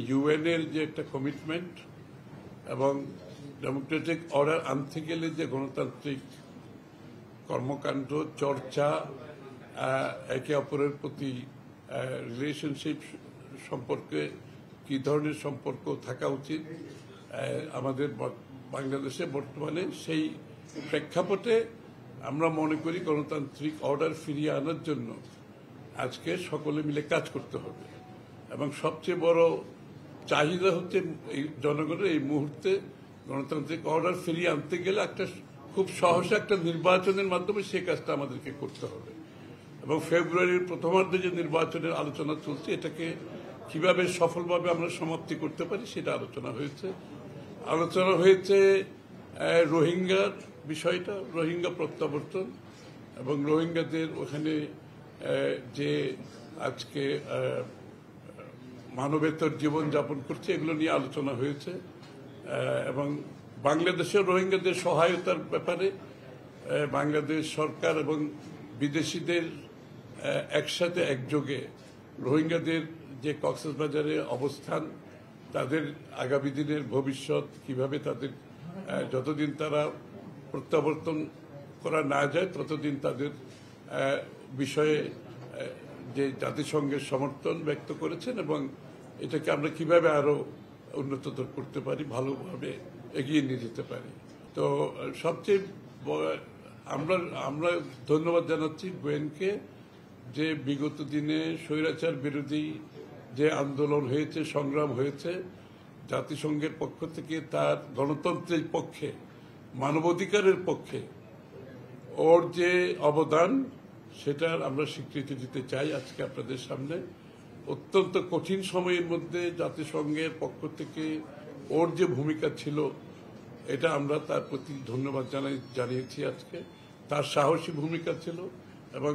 ইউএনের যে একটা কমিটমেন্ট এবং ডেমোক্রেটিক অর্ডার আনতে গেলে যে গণতান্ত্রিক কর্মকাণ্ড চর্চা, একে অপরের প্রতি রিলেশনশিপ সম্পর্কে কি ধরনের সম্পর্ক থাকা উচিত আমাদের বাংলাদেশে বর্তমানে, সেই প্রেক্ষাপটে আমরা মনে করি গণতান্ত্রিক অর্ডার ফিরিয়ে আনার জন্য আজকে সকলে মিলে কাজ করতে হবে। এবং সবচেয়ে বড় চাহিদা হচ্ছে এই জনগণের এই মুহূর্তে গণতান্ত্রিক অর্ডার ফিরিয়ে আনতে গেলে একটা খুব সহসা একটা নির্বাচনের মাধ্যমে সেই কাজটা আমাদেরকে করতে হবে। এবং ফেব্রুয়ারির প্রথমার্ধে যে নির্বাচনের আলোচনা চলছে, এটাকে কিভাবে সফলভাবে আমরা সমাপ্তি করতে পারি সেটা আলোচনা হয়েছে। রোহিঙ্গার বিষয়টা, রোহিঙ্গা প্রত্যাবর্তন এবং রোহিঙ্গাদের ওখানে যে আজকে মানবেতর জীবন যাপন করছে, এগুলো নিয়ে আলোচনা হয়েছে। এবং বাংলাদেশের রোহিঙ্গাদের সহায়তার ব্যাপারে বাংলাদেশ সরকার এবং বিদেশিদের একসাথে একযোগে রোহিঙ্গাদের যে কক্সবাজারে অবস্থান, তাদের আগামী দিনের ভবিষ্যৎ কিভাবে তাদের যতদিন তারা প্রত্যাবর্তন করা না যায় ততদিন তাদের বিষয়ে যে জাতিসংঘের সমর্থন ব্যক্ত করেছেন এবং এটাকে আমরা কিভাবে আরো উন্নততর করতে পারি, ভালোভাবে এগিয়ে নিয়ে যেতে পারি। তো সবচেয়ে আমরা ধন্যবাদ জানাচ্ছি গোয়েনকে, যে বিগত দিনে স্বৈরাচার বিরোধী যে আন্দোলন হয়েছে, সংগ্রাম হয়েছে, জাতিসংঘের পক্ষ থেকে তার গণতন্ত্রের পক্ষে, মানবাধিকারের পক্ষে ওর যে অবদান, সেটার আমরা স্বীকৃতি দিতে চাই আজকে আপনাদের সামনে। অত্যন্ত কঠিন সময়ের মধ্যে জাতিসংঘের পক্ষ থেকে ওর যে ভূমিকা ছিল, এটা আমরা তার প্রতি ধন্যবাদ জানিয়েছি আজকে। তার সাহসী ভূমিকা ছিল এবং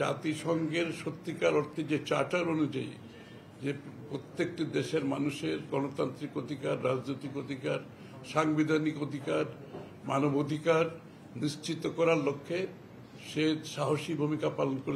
জাতিসংঘের সত্যিকার অর্থে যে চার্টার অনুযায়ী যে প্রত্যেকটি দেশের মানুষের গণতান্ত্রিক অধিকার, রাজনৈতিক অধিকার, সাংবিধানিক অধিকার, মানবাধিকার নিশ্চিত করার লক্ষ্যে সে সাহসী ভূমিকা পালন করে